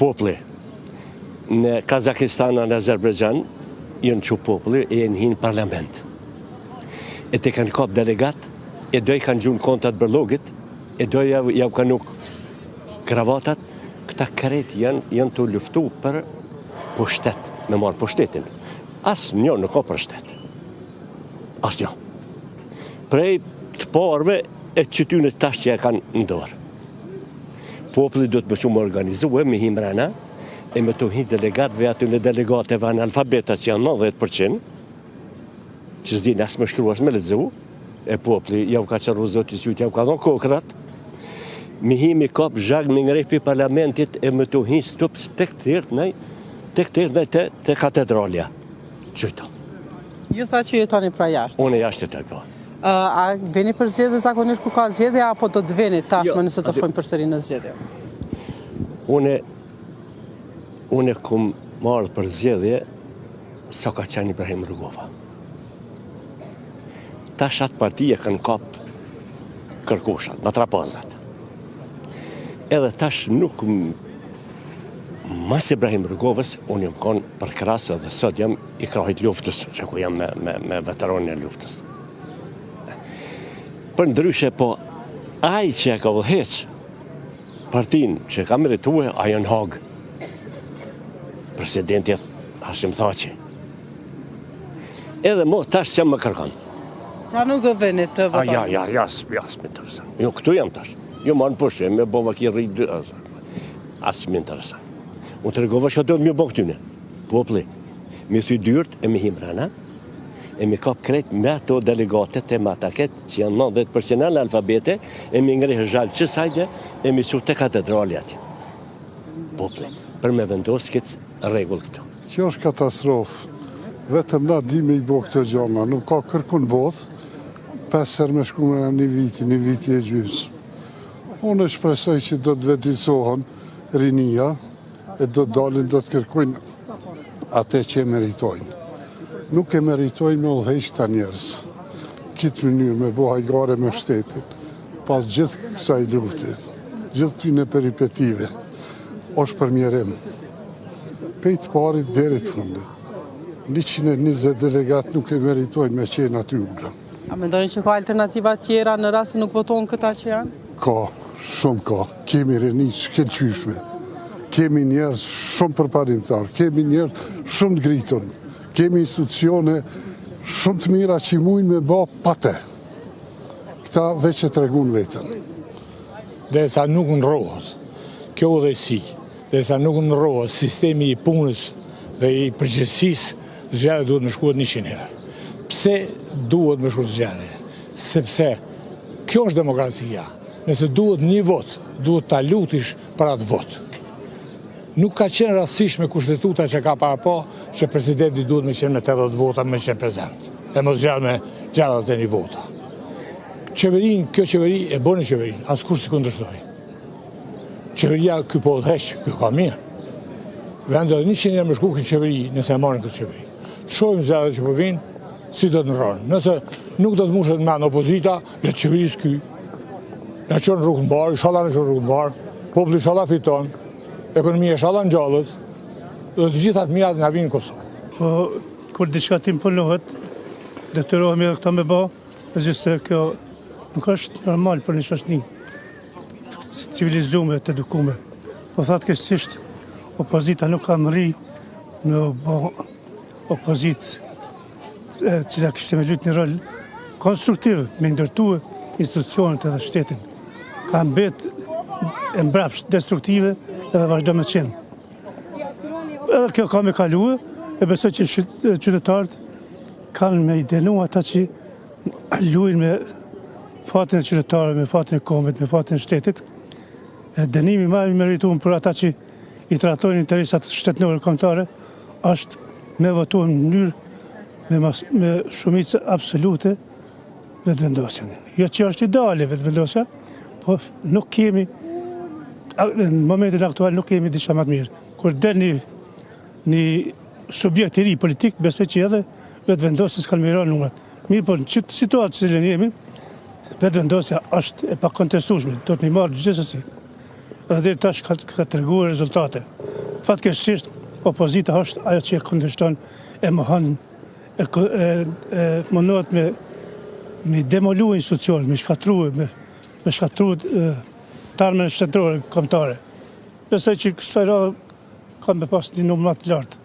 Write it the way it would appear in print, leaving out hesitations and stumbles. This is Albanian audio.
populli në Kazakistan në Azerbajxhan janë që populli e në hinë parlament. E të kanë kap delegat, e doj kanë gjunë kontat bërlogit, e doj jau kanë nuk kravatat, këta kret janë të luftu për pushtet, me marë pushtetin. Asë një nuk ka për shtet. Asë një. Prej të parve e qytynët tash që e kanë në dorë. Populli do të më shumë organizue me himrana, e me të hinë delegatve aty në delegateve analfabetat që janë 90%, që s'di nësë më shkru asë me lezu, e populli jau ka qërru zotis jut, jau ka dhonë kokrat, me himi kap zhag me ngrepi parlamentit e me të hinë stups të këtërë të katedralja. Qëjta. Ju tha që jetoni pra jashtë? Unë e jashtë të të po. A veni për zgjedhje zakonisht ku ka zgjedhje, apo do të veni tashme nëse të shkojmë përsëri në zgjedhje? Unë kom marrë për zgjedhje sa ka qenë Ibrahim Rugova. Tash atë partije kanë kap kërkushat, matrapazat. Edhe tash nuk mas Ibrahim Rugovës, unë jam konë për krasë dhe sot jam i krahit luftës, që ku jam me veteronin e luftës. Për ndryshe, po, aj që e ka vëlheq partin që ka meritue, ajo në hagë. Presidentjet Hashim Thaçi. Edhe mo, tash që më kërkan. Pra nuk do veni të votoni? Jasë më interesan. Jo, këtu jam tash. Jo, marë në përshem, me bova ki rritë, asë më interesan. Unë të regova që do të mjë bo këtyne. Popli, mi thy dyrt e mi himrana, e mi kap krejt me ato delegatet e mataket që janë 90% analfabete, e mi ngrejë zhalë që sajde, e mi që të katedrali ati. Popli, për me vendosë këtë regull këtu. Kjo është katastrofë. Vetëm na di me i bo këtë gjona. Nuk ka kërkun botë, 5 herë me shku me një viti e gjysë. Unë shpresoj që do të vetësohen rinia, e do të dalin, do të kërkojnë atë që e meritojnë. Nuk e meritojnë me udhëheq ta njerëz. Kitë mënyrë me bo hajgare me shtetin, pas gjithë kësaj lufte, gjithë këtyne peripetive, është përmjerim. Pejtë parit deri të fundit. 120 delegat nuk e meritojnë me qenë aty ullë. A mendoni që ka alternativa tjera në rast se nuk votojnë këta që janë? Ka, shumë ka. Kemi reni shkelqyshme. Kemi njerëz shumë përparimtar. Kemi njerëz shumë të gritën. Kemi institucione shumë të mira që i mujnë me ba pate. Këta veç e tregun vetën. Dhe sa nuk në rohët, kjo dhe si, dhe sa nuk në rohët sistemi i punës dhe i përgjithësisë, zgjedhja duhet më shkuat 100 herë. Pse duhet më shkuat zgjedhja? Sepse kjo është demokracia. Nëse duhet një vot, duhet ta lutish për atë vot. Nuk ka qenë rastësisht me kushtetuta që ka para po, që presidenti duhet me qenë me 80 vota me qenë prezent. E mos zgjedh me 61 vota. Kjo qeveri e boni qeverin, askush si kundërshtoi. Qeveria ky po udhëheq, ky ka mirë. Vendet 100 herë më shku këtë qeveri, nëse e marrin këtë qeveri. Të shohim zgjedhjet që po vinë, si do të ndrohen. Nëse nuk do të mushet me anë opozita, le të qeverisë ky. Na çon rrugën mbar, inshallah në rrugën mbar, populli inshallah fiton, ekonomia inshallah ngjallët, dhe të gjitha të mirat na vinë në Kosovë. Po kur diçka tim punohet, detyrohemi edhe këto me bë, megjithëse kjo nuk është normal për një shoqëri civilizuar të edukuar. Po fatkeqësisht opozita nuk ka mri në opozitë cila kishte me lutë një rol konstruktiv me ndërtu institucionet edhe shtetin. Ka mbet e mbrapsht destruktive edhe vazhdo me qenë. Edhe kjo ka me kaluë, e besoj që qytetarët kanë me i denu ata që luajnë me fatin e qytetarëve, me fatin e kombit, me fatin e shtetit. Dënimi më i merituar për ata që i trajtojnë interesat shtetënore kombëtare është me votuar në mënyrë me shumicë absolute vetëvendosjen. Jo që është ideale vetëvendosja, po nuk kemi, në momentin aktual nuk kemi diçka më të mirë. Kur del një subjekt i ri politik, besoj që edhe vetëvendosja s'kan mirar numrat. Mirë, po në situatë që jemi, vetëvendosja është e pakontestueshme, do të marrë gjithsesi. dhe deri tash ka treguar rezultate. Fatkeqësisht, opozita është ajo që e kundërshton, e mohon, e mundohet me demolu institucionet, me shkatru tarmën shtetërore kombëtare. Besoj që kësaj radhe ka me pas një numër më të lartë.